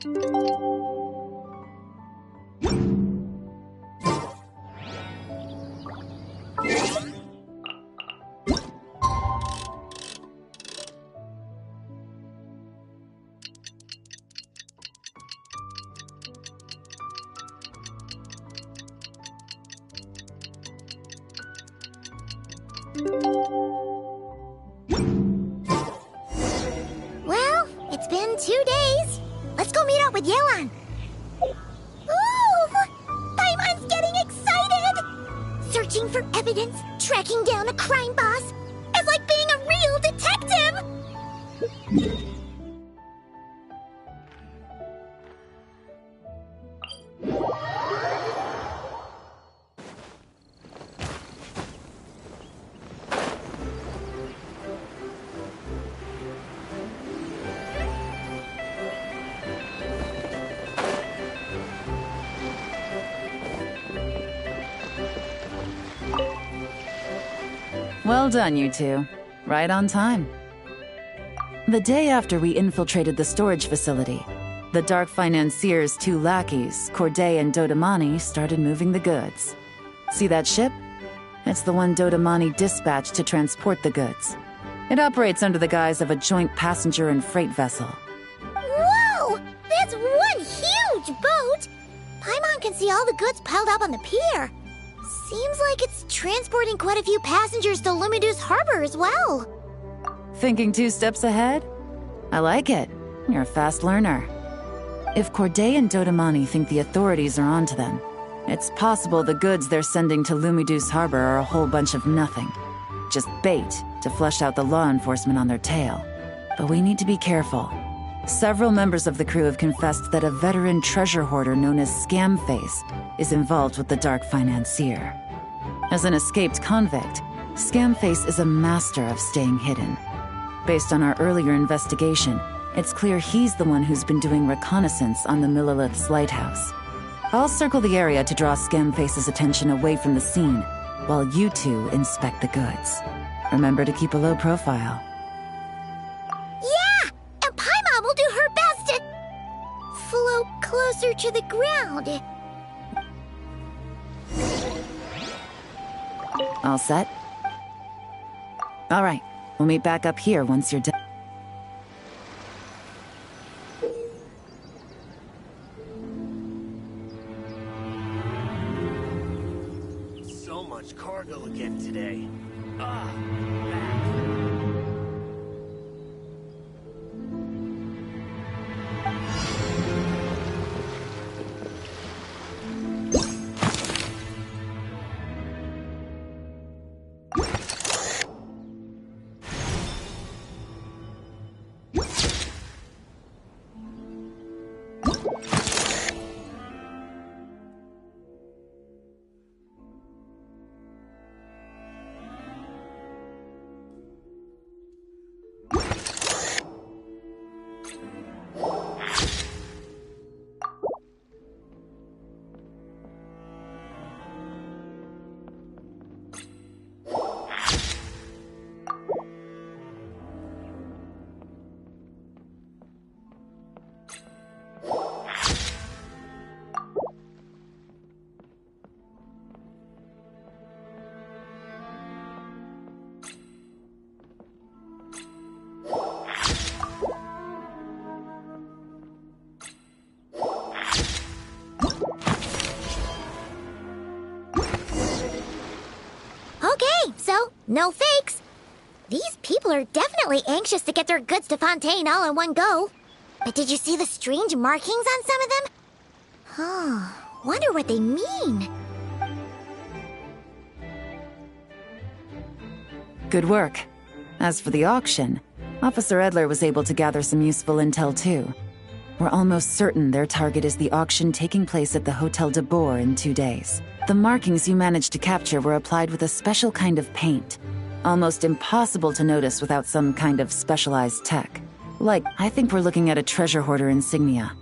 Well, it's been 2 days. Let's go meet up with Yelan. Ooh! Paimon's getting excited! Searching for evidence, tracking down a crime boss. It's like being a real detective! Well done, you two. Right on time. The day after we infiltrated the storage facility, the Dark Financier's 2 lackeys, Corday and Dodamani, started moving the goods. See that ship? It's the one Dodamani dispatched to transport the goods. It operates under the guise of a joint passenger and freight vessel. Whoa! That's one huge boat! Paimon can see all the goods piled up on the pier. Seems like it's transporting quite a few passengers to Lumidus Harbor as well. Thinking 2 steps ahead? I like it. You're a fast learner. If Corday and Dodamani think the authorities are onto them, it's possible the goods they're sending to Lumidus Harbor are a whole bunch of nothing. Just bait to flush out the law enforcement on their tail. But we need to be careful. Several members of the crew have confessed that a veteran treasure hoarder known as Scamface is involved with the Dark Financier. As an escaped convict, Scamface is a master of staying hidden. Based on our earlier investigation, it's clear he's the one who's been doing reconnaissance on the Millilith's lighthouse. I'll circle the area to draw Scamface's attention away from the scene, while you two inspect the goods. Remember to keep a low profile. Yeah! And Paimon will do her best to float closer to the ground. All set? All right, we'll meet back up here once you're done. So much cargo again today. No fakes. These people are definitely anxious to get their goods to Fontaine all in one go. But did you see the strange markings on some of them? Huh, wonder what they mean. Good work. As for the auction, Officer Edler was able to gather some useful intel too. We're almost certain their target is the auction taking place at the Hotel de Boer in 2 days. The markings you managed to capture were applied with a special kind of paint. Almost impossible to notice without some kind of specialized tech. Like, I think we're looking at a treasure hoarder insignia.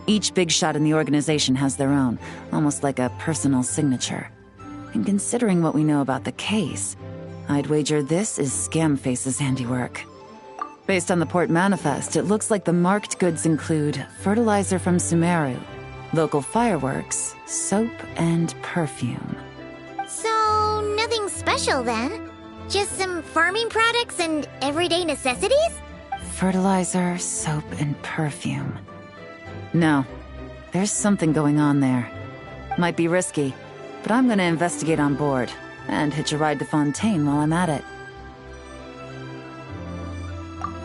Each big shot in the organization has their own, almost like a personal signature. And considering what we know about the case, I'd wager this is Scamface's handiwork. Based on the port manifest, it looks like the marked goods include fertilizer from Sumeru, local fireworks, soap, and perfume. So, nothing special then? Just some farming products and everyday necessities? Fertilizer, soap, and perfume. No, there's something going on there. Might be risky, but I'm gonna investigate on board and hitch a ride to Fontaine while I'm at it.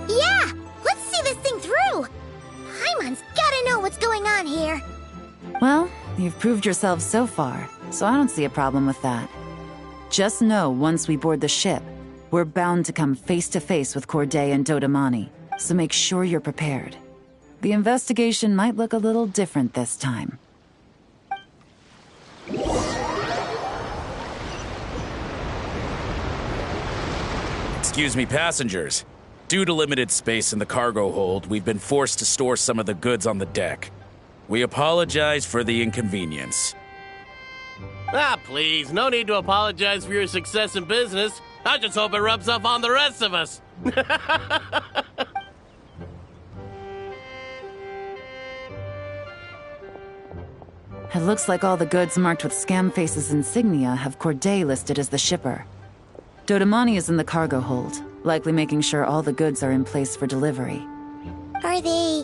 Yeah! Let's see this thing through! Paimon's gotta know what's going on here. Well, you've proved yourself so far, so I don't see a problem with that. Just know once we board the ship, we're bound to come face to face with Corday and Dodamani, so make sure you're prepared. The investigation might look a little different this time. Excuse me, passengers. Due to limited space in the cargo hold, we've been forced to store some of the goods on the deck. We apologize for the inconvenience. Ah, please, no need to apologize for your success in business. I just hope it rubs off on the rest of us. It looks like all the goods marked with Scamface's insignia have Corday listed as the shipper. Dodamani is in the cargo hold, likely making sure all the goods are in place for delivery. Are they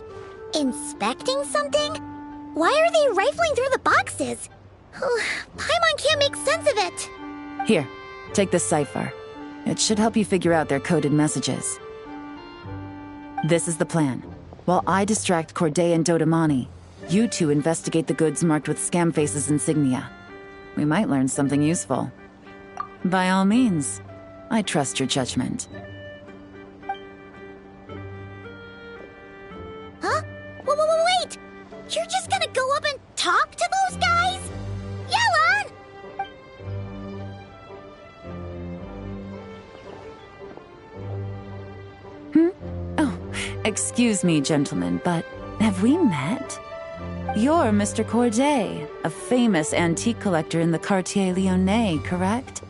inspecting something? Why are they rifling through the boxes? Paimon can't make sense of it. Here, take this cipher. It should help you figure out their coded messages. This is the plan. While I distract Corday and Dodamani, you two investigate the goods marked with Scamface's insignia. We might learn something useful. By all means, I trust your judgment. Huh? Wait! You're just gonna go up and talk to those guys? Yelan! Oh, excuse me, gentlemen, but have we met? You're Mr. Corday, a famous antique collector in the Quartier Lyonnais, correct?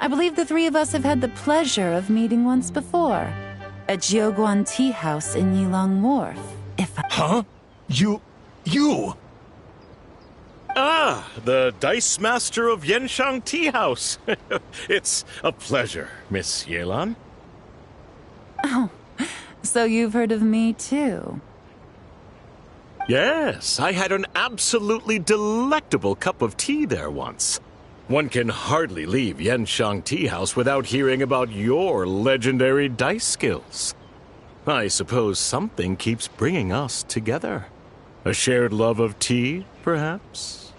I believe the three of us have had the pleasure of meeting once before. At Jiuguan Tea House in Yilong Wharf, if I... Huh? You? Ah, the Dice Master of Yenshang Tea House. It's a pleasure, Miss Yelan. Oh, so you've heard of me too? Yes, I had an absolutely delectable cup of tea there once. One can hardly leave Yenshang Tea House without hearing about your legendary dice skills. I suppose something keeps bringing us together. A shared love of tea, perhaps?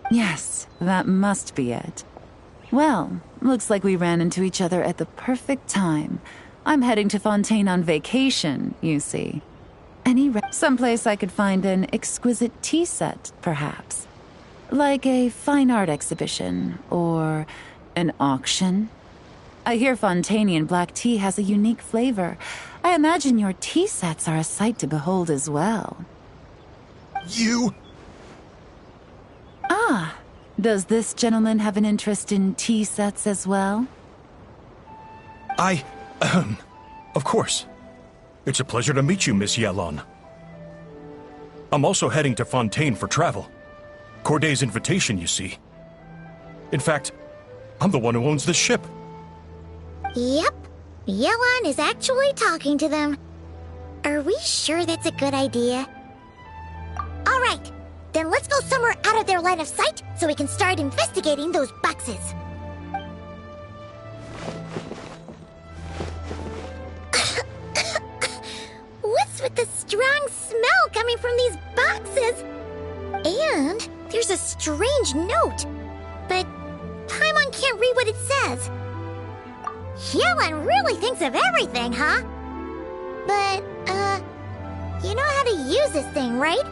Yes, that must be it. Well, looks like we ran into each other at the perfect time. I'm heading to Fontaine on vacation, you see. Someplace I could find an exquisite tea set, perhaps. Like a fine art exhibition, or an auction. I hear Fontainian black tea has a unique flavor. I imagine your tea sets are a sight to behold as well. You? Ah, does this gentleman have an interest in tea sets as well? Of course. It's a pleasure to meet you, Miss Yelan. I'm also heading to Fontaine for travel. Corday's invitation, you see. In fact, I'm the one who owns this ship. Yep. Yelan is actually talking to them. Are we sure that's a good idea? Alright, then let's go somewhere out of their line of sight so we can start investigating those boxes. What's with the strong smell coming from these boxes? And there's a strange note. But Paimon can't read what it says. Yelan really thinks of everything, huh? But, you know how to use this thing, right?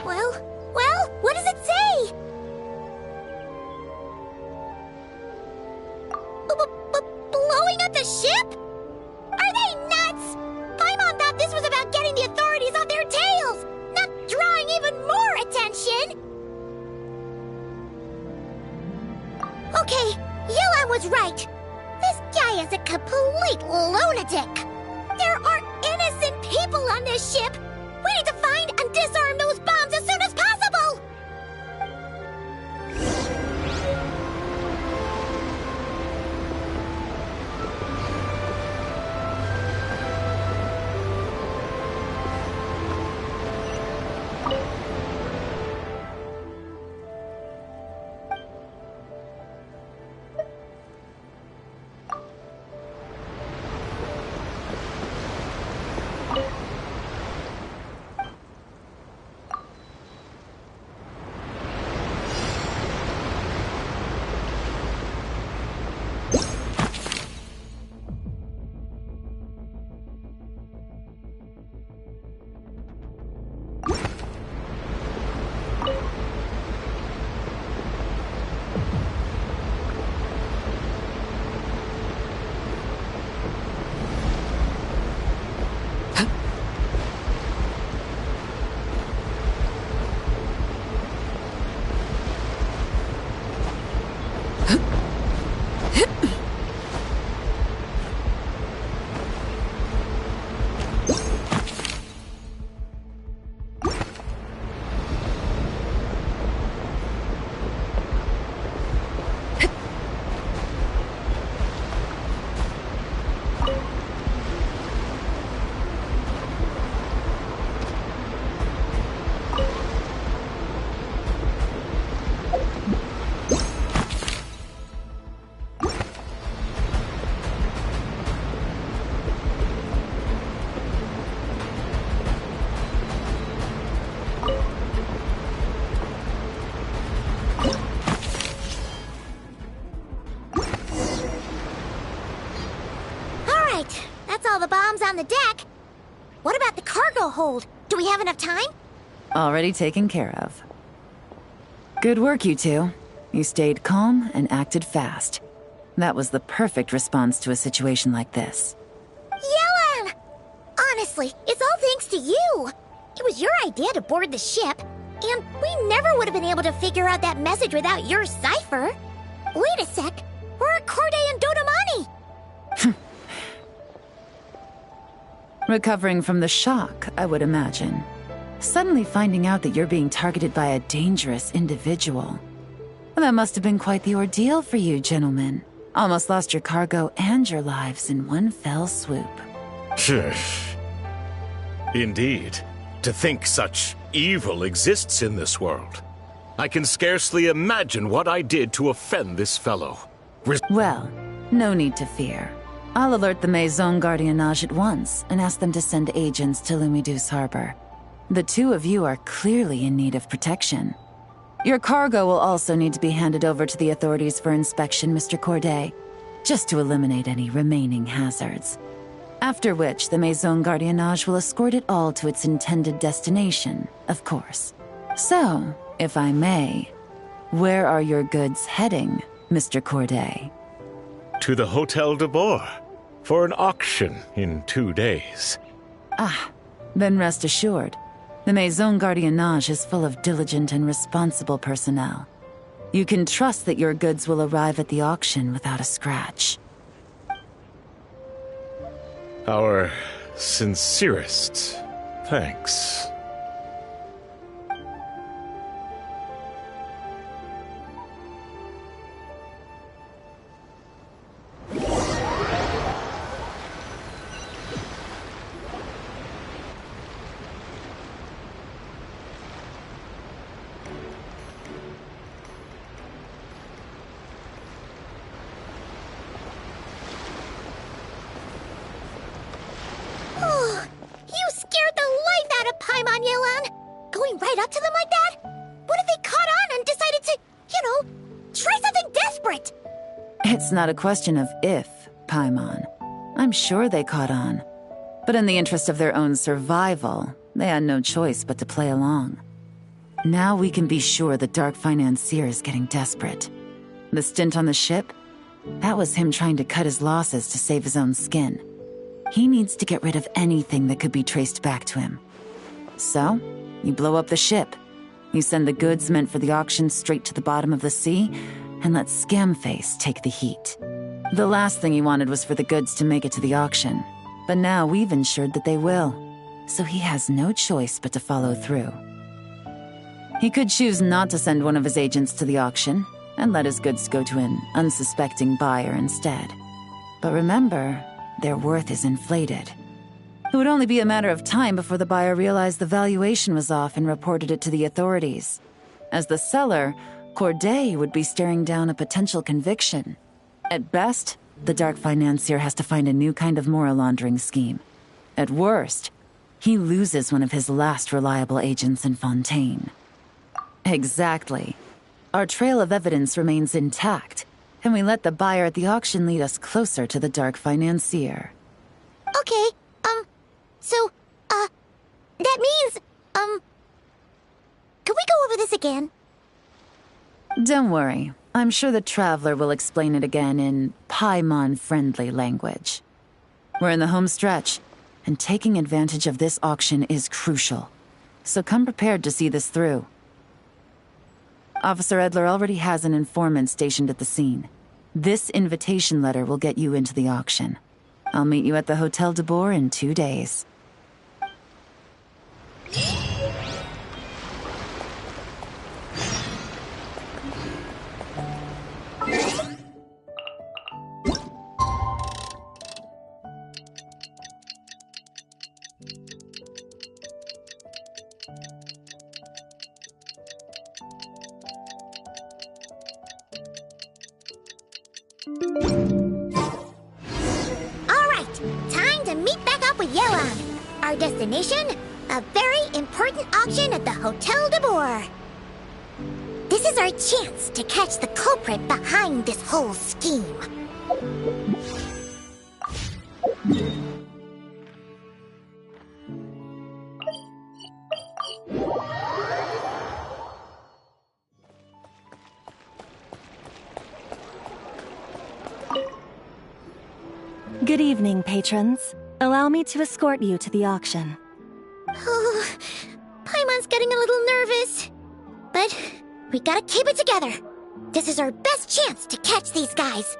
Well, what does it say? was right. This guy is a complete lunatic. There are innocent people on this ship. We need to find and disarm those bombs as soon as possible! All the bombs on the deck. What about the cargo hold? Do we have enough time? Already taken care of. Good work, you two. You stayed calm and acted fast. That was the perfect response to a situation like this. Yelan! Honestly, it's all thanks to you. It was your idea to board the ship, and we never would have been able to figure out that message without your cipher. Wait a sec. Where are Corday and Dodamani? Recovering from the shock, I would imagine. Suddenly finding out that you're being targeted by a dangerous individual. That must have been quite the ordeal for you, gentlemen. Almost lost your cargo and your lives in one fell swoop. Indeed. To think such evil exists in this world. I can scarcely imagine what I did to offend this fellow. Well, no need to fear. I'll alert the Maison Gardiennage at once and ask them to send agents to Lumiduce Harbor. The two of you are clearly in need of protection. Your cargo will also need to be handed over to the authorities for inspection, Mr. Corday, just to eliminate any remaining hazards. After which, the Maison Gardiennage will escort it all to its intended destination, of course. So, if I may, where are your goods heading, Mr. Corday? To the Hotel de Boer, for an auction in 2 days. Ah, then rest assured. The Maison Gardiennage is full of diligent and responsible personnel. You can trust that your goods will arrive at the auction without a scratch. Our sincerest thanks. You scared the life out of Paimon, Yelan! Going right up to them like that? What if they caught on and decided to, try something desperate? It's not a question of if, Paimon. I'm sure they caught on. But in the interest of their own survival, they had no choice but to play along. Now we can be sure the Dark Financier is getting desperate. The stint on the ship? That was him trying to cut his losses to save his own skin. He needs to get rid of anything that could be traced back to him. So, you blow up the ship. You send the goods meant for the auction straight to the bottom of the sea, and let Scamface take the heat. The last thing he wanted was for the goods to make it to the auction, but now we've ensured that they will, so he has no choice but to follow through. He could choose not to send one of his agents to the auction and let his goods go to an unsuspecting buyer instead. But remember, their worth is inflated. It would only be a matter of time before the buyer realized the valuation was off and reported it to the authorities. As the seller, Corday would be staring down a potential conviction. At best, the dark financier has to find a new kind of moral laundering scheme. At worst, he loses one of his last reliable agents in Fontaine. Exactly. Our trail of evidence remains intact, and we let the buyer at the auction lead us closer to the dark financier. Okay, that means, can we go over this again? Don't worry. I'm sure the Traveler will explain it again in Paimon-friendly language. We're in the home stretch, and taking advantage of this auction is crucial. So come prepared to see this through. Officer Edler already has an informant stationed at the scene. This invitation letter will get you into the auction. I'll meet you at the Hotel de Boer in 2 days. Our destination? A very important auction at the Hotel de Boer. This is our chance to catch the culprit behind this whole scheme. Good evening, patrons. Allow me to escort you to the auction. Oh, Paimon's getting a little nervous. But we gotta keep it together. This is our best chance to catch these guys.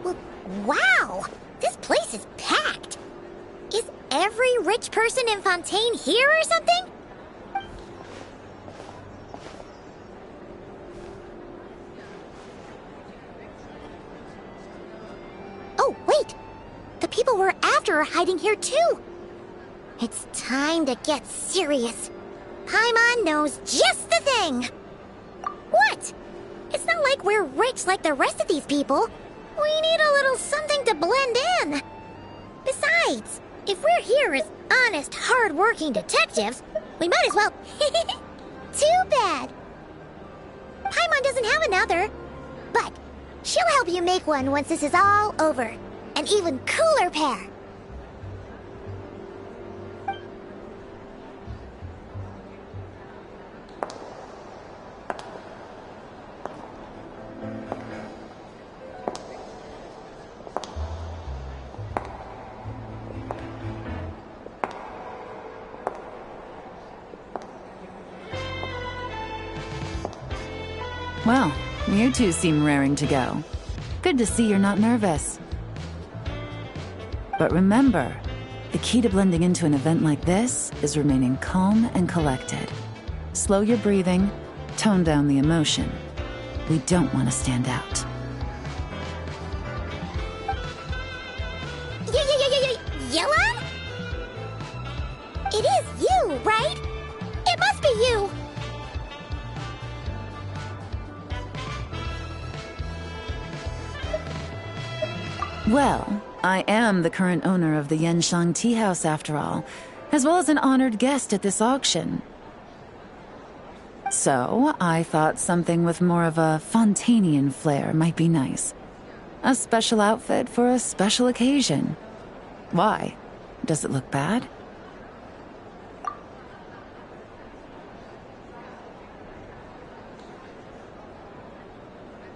Well, wow! This place is packed. Is every rich person in Fontaine here or something? Oh, wait! The people we're after are hiding here too! It's time to get serious. Paimon knows just the thing! What? It's not like we're rich like the rest of these people. We need a little something to blend in. Besides, if we're here as honest, hard-working detectives, we might as well... Too bad. Paimon doesn't have another. But she'll help you make one once this is all over. An even cooler pair. Well, you two seem raring to go. Good to see you're not nervous. But remember, the key to blending into an event like this is remaining calm and collected. Slow your breathing, tone down the emotion. We don't want to stand out. Yelan? It is you, right? It must be you! Well, I am the current owner of the Genshin Tea House after all, as well as an honored guest at this auction. So, I thought something with more of a Fontainian flair might be nice. A special outfit for a special occasion. Why? Does it look bad?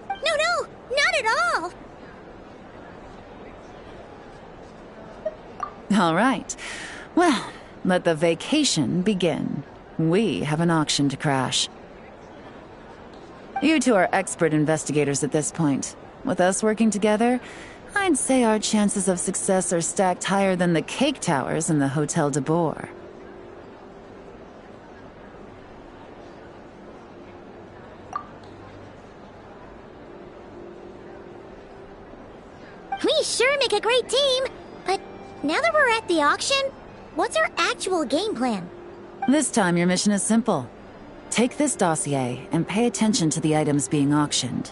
No, not at all! All right. Well, let the vacation begin. We have an auction to crash. You two are expert investigators at this point. With us working together, I'd say our chances of success are stacked higher than the cake towers in the Hotel de Boer. We sure make a great team, but now that we're at the auction, what's our actual game plan? This time your mission is simple. Take this dossier and pay attention to the items being auctioned.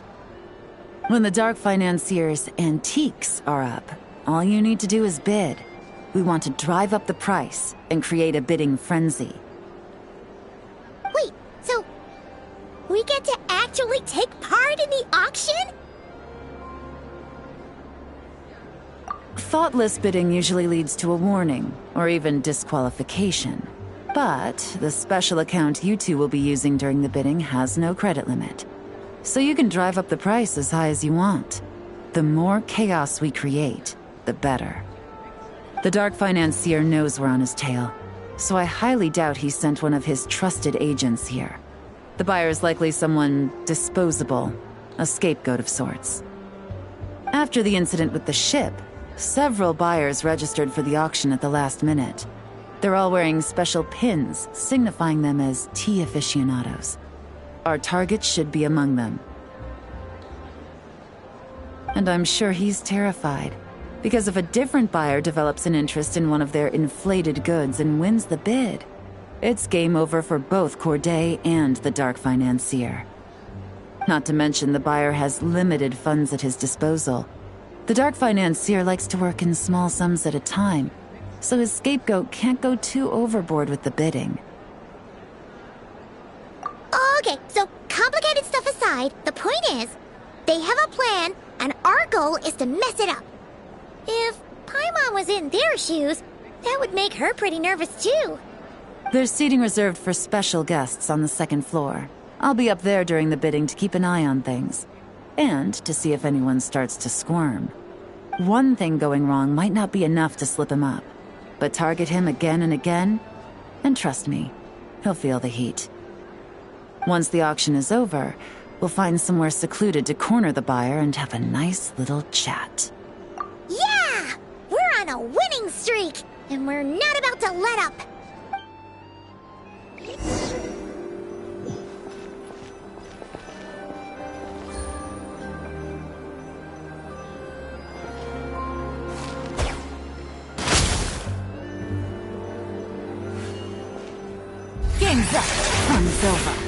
When the Dark Financier's antiques are up, all you need to do is bid. We want to drive up the price and create a bidding frenzy. Wait, so we get to actually take part in the auction? Thoughtless bidding usually leads to a warning, or even disqualification. But the special account you two will be using during the bidding has no credit limit. So you can drive up the price as high as you want. The more chaos we create, the better. The Dark Financier knows we're on his tail, so I highly doubt he sent one of his trusted agents here. The buyer's likely someone disposable, a scapegoat of sorts. After the incident with the ship, several buyers registered for the auction at the last minute. They're all wearing special pins, signifying them as tea aficionados. Our target should be among them. And I'm sure he's terrified, because if a different buyer develops an interest in one of their inflated goods and wins the bid, it's game over for both Corday and the Dark Financier. Not to mention the buyer has limited funds at his disposal. The Dark Financier likes to work in small sums at a time, so his scapegoat can't go too overboard with the bidding. Okay, so complicated stuff aside, the point is, they have a plan, and our goal is to mess it up. If Paimon was in their shoes, that would make her pretty nervous too. There's seating reserved for special guests on the second floor. I'll be up there during the bidding to keep an eye on things, and to see if anyone starts to squirm. One thing going wrong might not be enough to slip him up, but target him again and again, and trust me, he'll feel the heat. Once the auction is over, we'll find somewhere secluded to corner the buyer and have a nice little chat. Yeah! We're on a winning streak, and we're not about to let up. Game's up. Fun's over.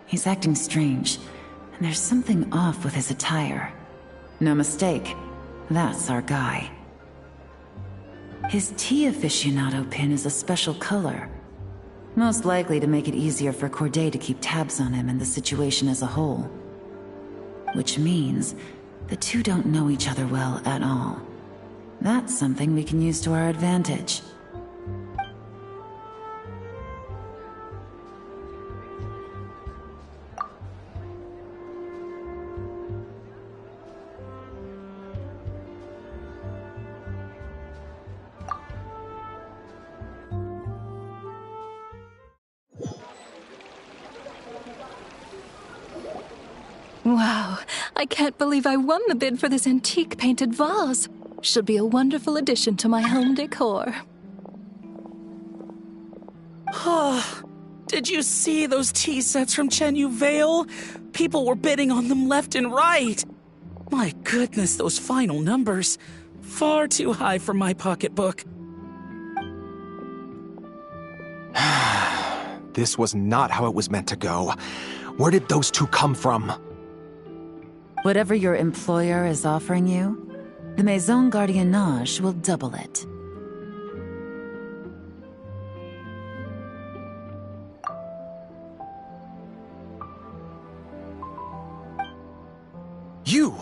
He's acting strange, and there's something off with his attire. No mistake. That's our guy. His tea aficionado pin is a special color. Most likely to make it easier for Corday to keep tabs on him and the situation as a whole. Which means the two don't know each other well at all. That's something we can use to our advantage. Wow, I can't believe I won the bid for this antique painted vase. Should be a wonderful addition to my home decor. Did you see those tea sets from Chenyu Vale? People were bidding on them left and right. My goodness, those final numbers. Far too high for my pocketbook. This was not how it was meant to go. Where did those two come from? Whatever your employer is offering you, the Maison Gardiennage will double it. You!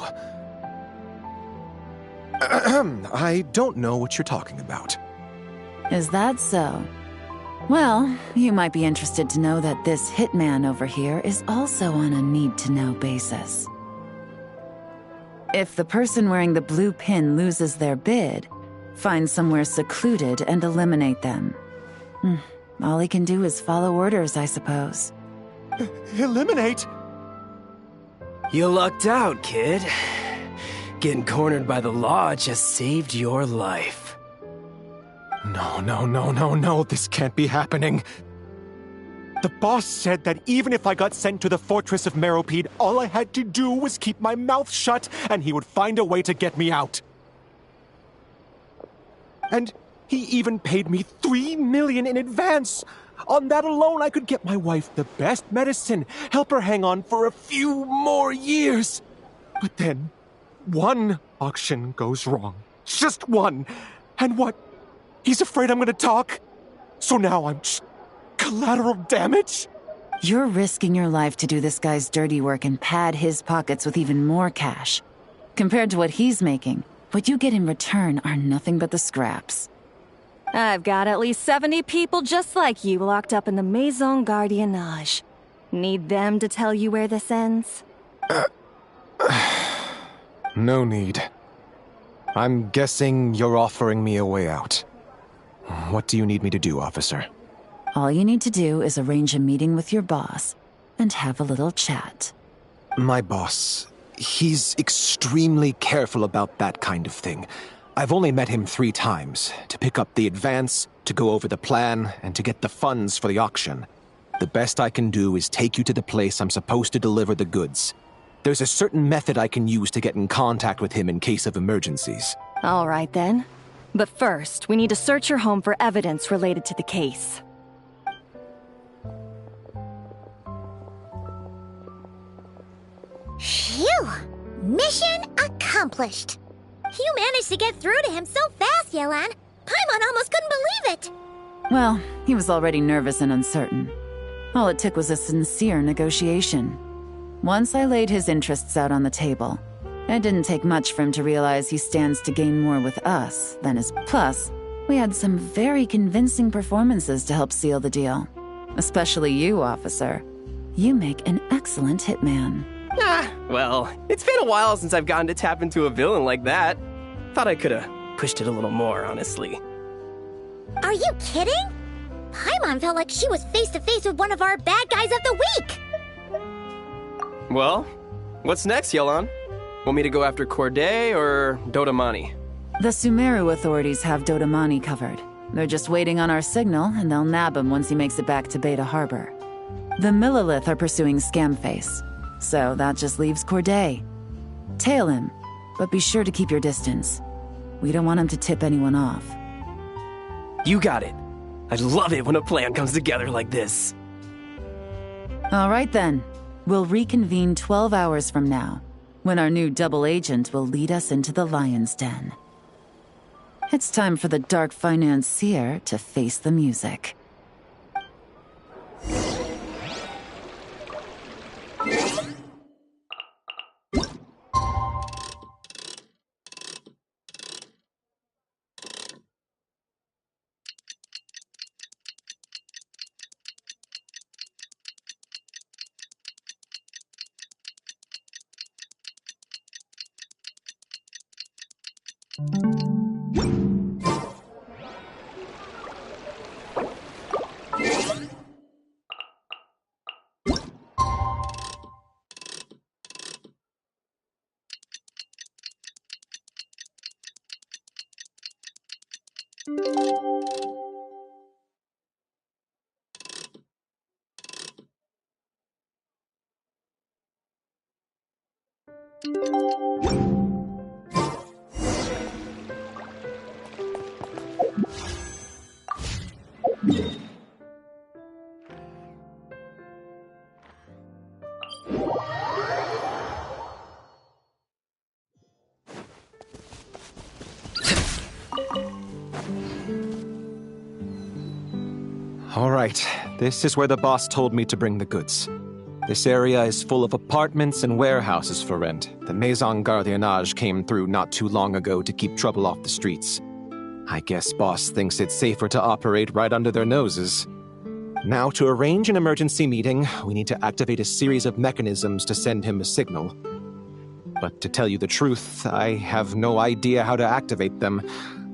I don't know what you're talking about. Is that so? Well, you might be interested to know that this hitman over here is also on a need-to-know basis. If the person wearing the blue pin loses their bid, find somewhere secluded and eliminate them. All he can do is follow orders, I suppose. Eliminate? You lucked out, kid. Getting cornered by the law just saved your life. No, this can't be happening. The boss said that even if I got sent to the Fortress of Meropide, all I had to do was keep my mouth shut, and he would find a way to get me out. And he even paid me $3 million in advance. On that alone, I could get my wife the best medicine, help her hang on for a few more years. But then, one auction goes wrong. Just one. And what? He's afraid I'm gonna talk? So now I'm just collateral damage? You're risking your life to do this guy's dirty work and pad his pockets with even more cash. Compared to what he's making, what you get in return are nothing but the scraps. I've got at least 70 people just like you locked up in the Maison Gardiennage. Need them to tell you where this ends? No need. I'm guessing you're offering me a way out. What do you need me to do, officer? All you need to do is arrange a meeting with your boss and have a little chat. My boss, he's extremely careful about that kind of thing. I've only met him 3 times, to pick up the advance, to go over the plan, and to get the funds for the auction. The best I can do is take you to the place I'm supposed to deliver the goods. There's a certain method I can use to get in contact with him in case of emergencies. All right then. But first, we need to search your home for evidence related to the case. Phew! Mission accomplished! You managed to get through to him so fast, Yelan. Paimon almost couldn't believe it. Well, he was already nervous and uncertain. All it took was a sincere negotiation. Once I laid his interests out on the table, it didn't take much for him to realize he stands to gain more with us than his. Plus, we had some very convincing performances to help seal the deal. Especially you, officer. You make an excellent hitman. Well, it's been a while since I've gotten to tap into a villain like that. Thought I could have pushed it a little more, honestly. Are you kidding? Paimon felt like she was face to face with one of our bad guys of the week. Well, what's next, Yelan? Want me to go after Corday or Dodamani? The Sumeru authorities have Dodamani covered. They're just waiting on our signal, and they'll nab him once he makes it back to Beta Harbor. The Millilith are pursuing Scamface, so that just leaves Corday. Tail him, but be sure to keep your distance. We don't want him to tip anyone off. You got it. I love it when a plan comes together like this. All right then. We'll reconvene 12 hours from now. when our new double agent will lead us into the lion's den. It's time for the dark financier to face the music. All right, this is where the boss told me to bring the goods. This area is full of apartments and warehouses for rent. The Maison Gardiennage came through not too long ago to keep trouble off the streets. I guess boss thinks it's safer to operate right under their noses. Now, to arrange an emergency meeting, we need to activate a series of mechanisms to send him a signal. But to tell you the truth, I have no idea how to activate them.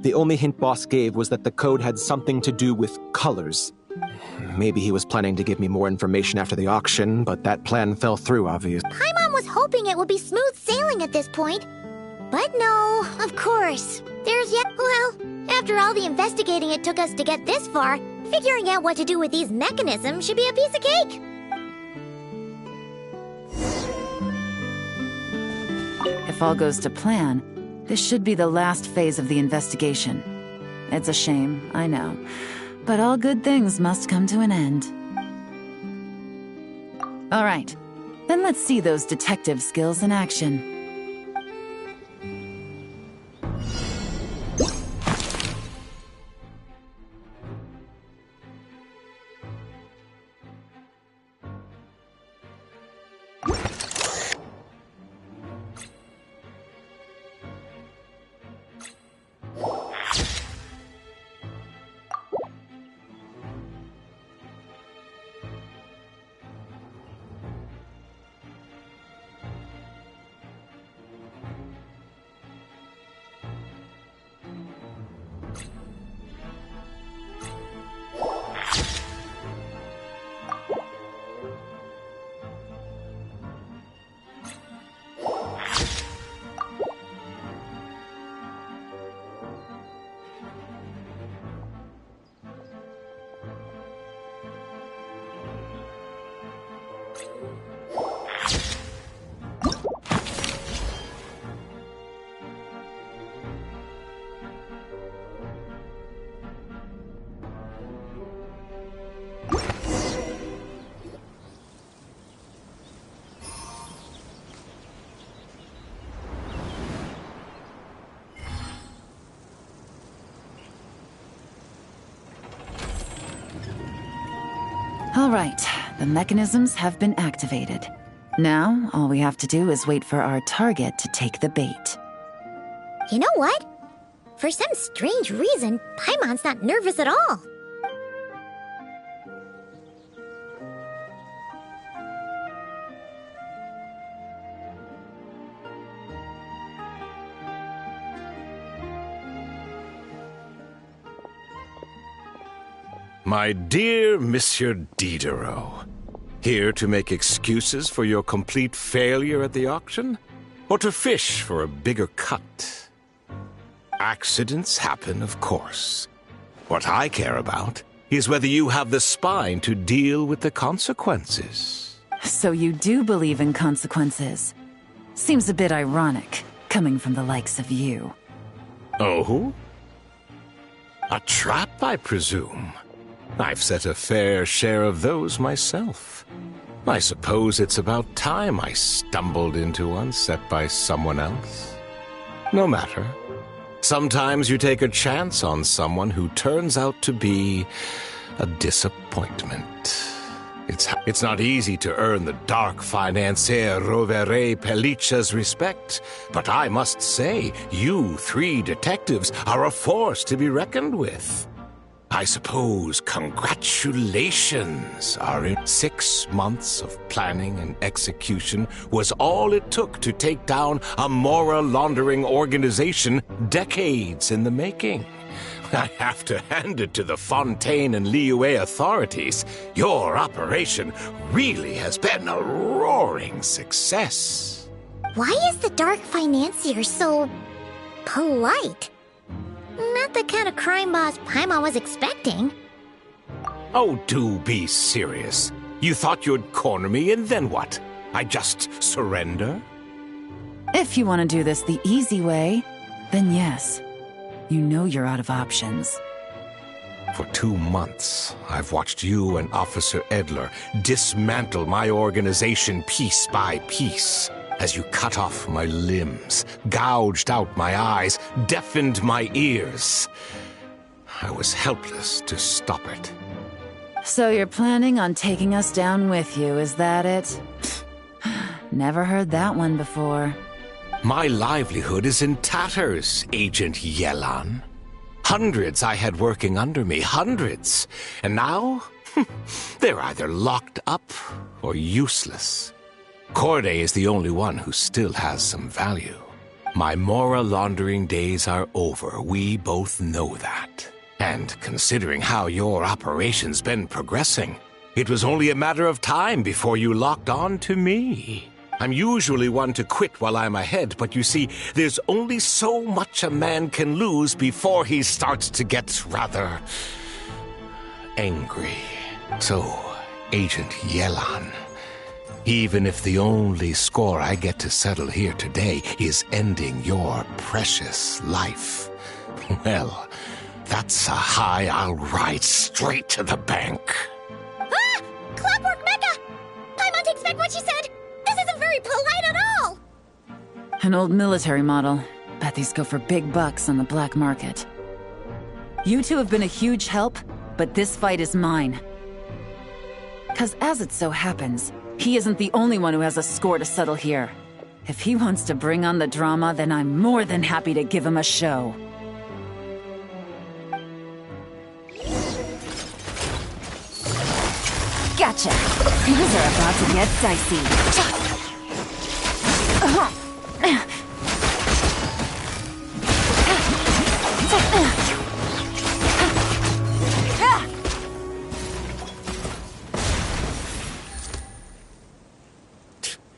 The only hint boss gave was that the code had something to do with colors. Maybe he was planning to give me more information after the auction, but that plan fell through, obviously. Paimon was hoping it would be smooth sailing at this point. But no, of course. Well, after all the investigating it took us to get this far, figuring out what to do with these mechanisms should be a piece of cake. If all goes to plan, this should be the last phase of the investigation. It's a shame, I know. But all good things must come to an end. All right, then let's see those detective skills in action. All right, the mechanisms have been activated. Now, all we have to do is wait for our target to take the bait. You know what? For some strange reason, Paimon's not nervous at all. My dear Monsieur Diderot, here to make excuses for your complete failure at the auction? Or to fish for a bigger cut? Accidents happen, of course. What I care about is whether you have the spine to deal with the consequences. So you do believe in consequences. Seems a bit ironic, coming from the likes of you. Oh? A trap, I presume. I've set a fair share of those myself. I suppose it's about time I stumbled into one set by someone else. No matter. Sometimes you take a chance on someone who turns out to be a disappointment. It's not easy to earn the dark financier Rovere Pelliccia's respect, but I must say, you three detectives are a force to be reckoned with. I suppose congratulations are in 6 months of planning and execution was all it took to take down a moral laundering organization decades in the making. I have to hand it to the Fontaine and Liyue authorities. Your operation really has been a roaring success. Why is the Dark Financier so polite? Not the kind of crime boss Paimon was expecting. Oh, do be serious. You thought you'd corner me and then what? I just surrender? If you want to do this the easy way, then yes. You know you're out of options. For 2 months, I've watched you and Officer Edler dismantle my organization piece by piece. As you cut off my limbs, gouged out my eyes, deafened my ears. I was helpless to stop it. So you're planning on taking us down with you, is that it? Never heard that one before. My livelihood is in tatters, Agent Yelan. Hundreds I had working under me, hundreds. And now, they're either locked up or useless. Corday is the only one who still has some value. My moral laundering days are over, we both know that. And considering how your operation's been progressing, it was only a matter of time before you locked on to me. I'm usually one to quit while I'm ahead, but you see, there's only so much a man can lose before he starts to get rather angry. So, Agent Yelan, even if the only score I get to settle here today is ending your precious life, well, that's a high I'll ride straight to the bank. Ah! Clockwork Mecha! Paimon takes back what she said! This isn't very polite at all! An old military model. Bet these go for big bucks on the black market. You two have been a huge help, but this fight is mine. 'Cause as it so happens, he isn't the only one who has a score to settle here. If he wants to bring on the drama, then I'm more than happy to give him a show. Gotcha! Things are about to get dicey.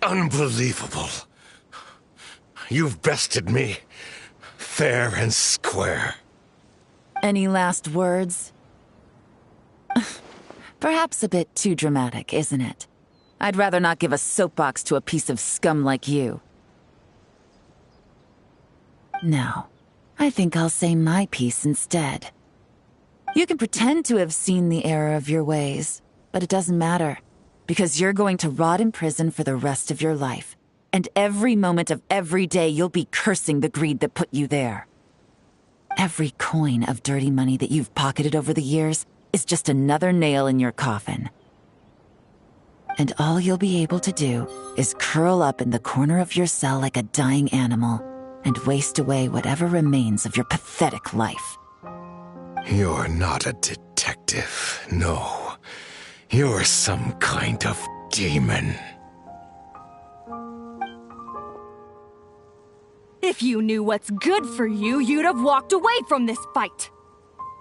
Unbelievable. You've bested me, fair and square. Any last words? Perhaps a bit too dramatic, isn't it? I'd rather not give a soapbox to a piece of scum like you. No, I think I'll say my piece instead. You can pretend to have seen the error of your ways, but it doesn't matter, because you're going to rot in prison for the rest of your life. And every moment of every day you'll be cursing the greed that put you there. Every coin of dirty money that you've pocketed over the years is just another nail in your coffin. And all you'll be able to do is curl up in the corner of your cell like a dying animal and waste away whatever remains of your pathetic life. You're not a detective, no. You're some kind of demon. If you knew what's good for you, you'd have walked away from this fight.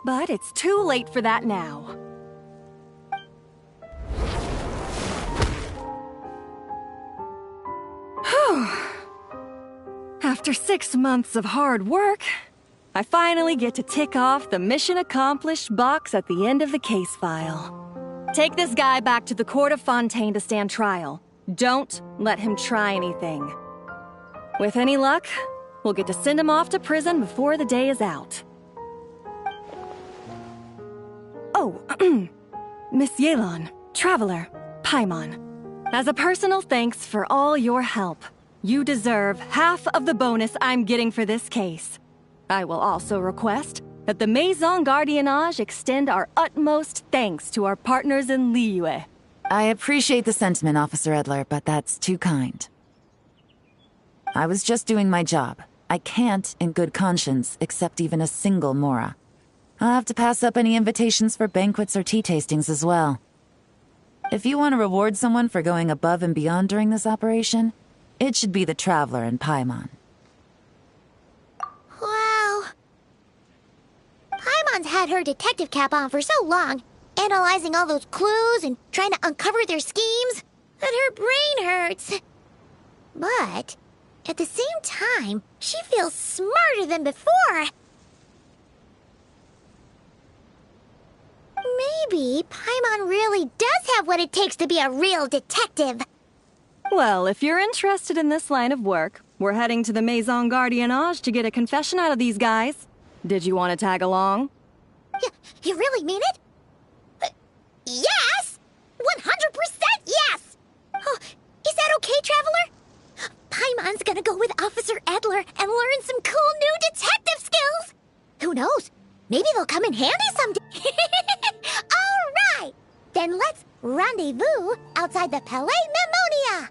But it's too late for that now. Whew. After 6 months of hard work, I finally get to tick off the mission accomplished box at the end of the case file. Take this guy back to the court of Fontaine to stand trial. Don't let him try anything. With any luck, we'll get to send him off to prison before the day is out. Oh, Miss Yelan, Traveler, Paimon. As a personal thanks for all your help, you deserve half of the bonus I'm getting for this case. I will also request that the Maison Gardiennage extend our utmost thanks to our partners in Liyue. I appreciate the sentiment, Officer Edler, but that's too kind. I was just doing my job. I can't, in good conscience, accept even a single Mora. I'll have to pass up any invitations for banquets or tea tastings as well. If you want to reward someone for going above and beyond during this operation, it should be the Traveler in Paimon. Wow. Paimon's had her detective cap on for so long, analyzing all those clues and trying to uncover their schemes, that her brain hurts. But at the same time, she feels smarter than before. Maybe Paimon really does have what it takes to be a real detective. Well, if you're interested in this line of work, we're heading to the Maison Gardiennage to get a confession out of these guys. Did you want to tag along? You really mean it? Yes! 100% yes! Oh, is that okay, Traveler? Paimon's gonna go with Officer Edler and learn some cool new detective skills! Who knows? Maybe they'll come in handy someday. All right! Then let's rendezvous outside the Palais Memonia!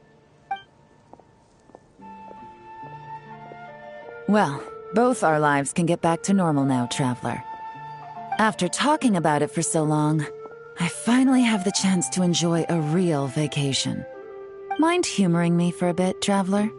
Well, both our lives can get back to normal now, Traveler. After talking about it for so long, I finally have the chance to enjoy a real vacation. Mind humoring me for a bit, Traveler?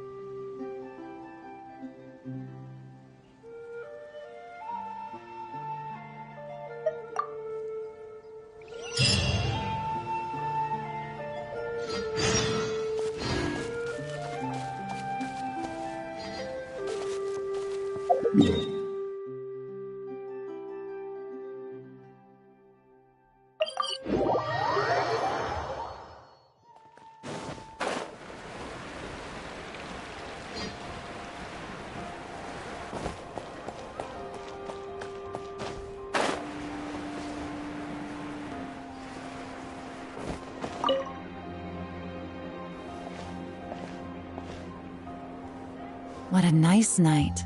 What a nice night.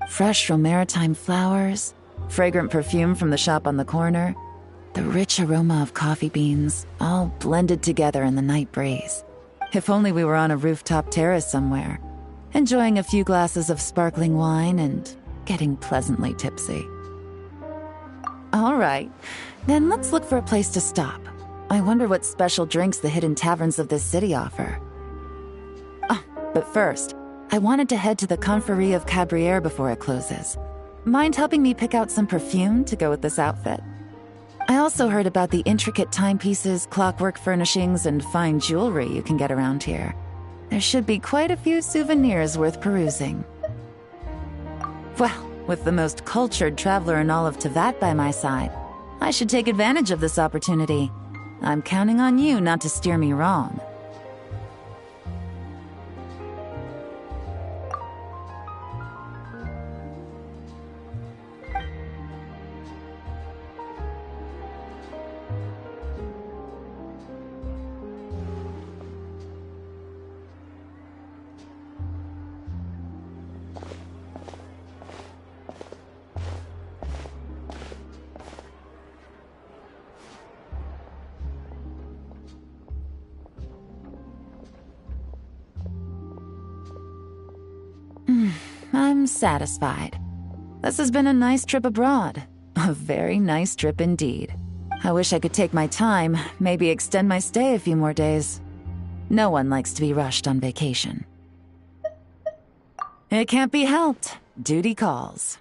Fresh from maritime flowers, fragrant perfume from the shop on the corner, the rich aroma of coffee beans, all blended together in the night breeze. If only we were on a rooftop terrace somewhere, enjoying a few glasses of sparkling wine and getting pleasantly tipsy. All right, then let's look for a place to stop. I wonder what special drinks the hidden taverns of this city offer. Oh, but first, I wanted to head to the Confrérie of Cabrières before it closes. Mind helping me pick out some perfume to go with this outfit? I also heard about the intricate timepieces, clockwork furnishings, and fine jewelry you can get around here. There should be quite a few souvenirs worth perusing. Well, with the most cultured traveler in all of Teyvat by my side, I should take advantage of this opportunity. I'm counting on you not to steer me wrong. I'm satisfied. This has been a nice trip abroad. A very nice trip indeed. I wish I could take my time, maybe extend my stay a few more days. No one likes to be rushed on vacation. It can't be helped. Duty calls.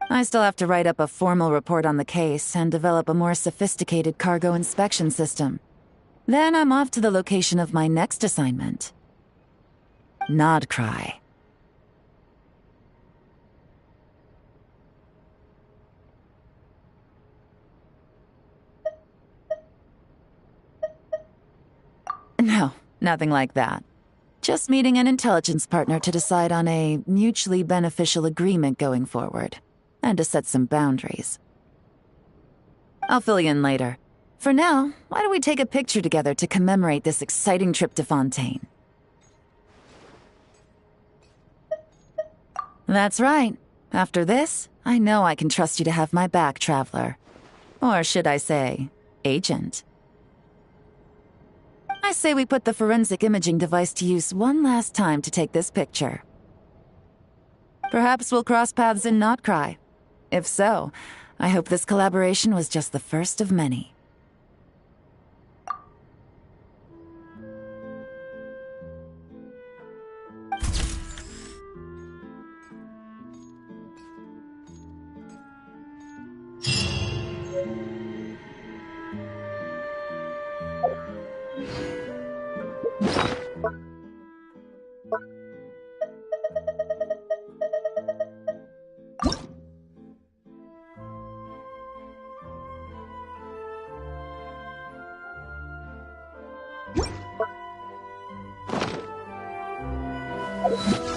I still have to write up a formal report on the case and develop a more sophisticated cargo inspection system. Then I'm off to the location of my next assignment. Nodcry. No, nothing like that. Just meeting an intelligence partner to decide on a mutually beneficial agreement going forward, and to set some boundaries. I'll fill you in later. For now, why don't we take a picture together to commemorate this exciting trip to Fontaine? That's right. After this, I know I can trust you to have my back, Traveler. Or should I say, Agent. I say we put the forensic imaging device to use one last time to take this picture. Perhaps we'll cross paths in Notcry. If so, I hope this collaboration was just the first of many. You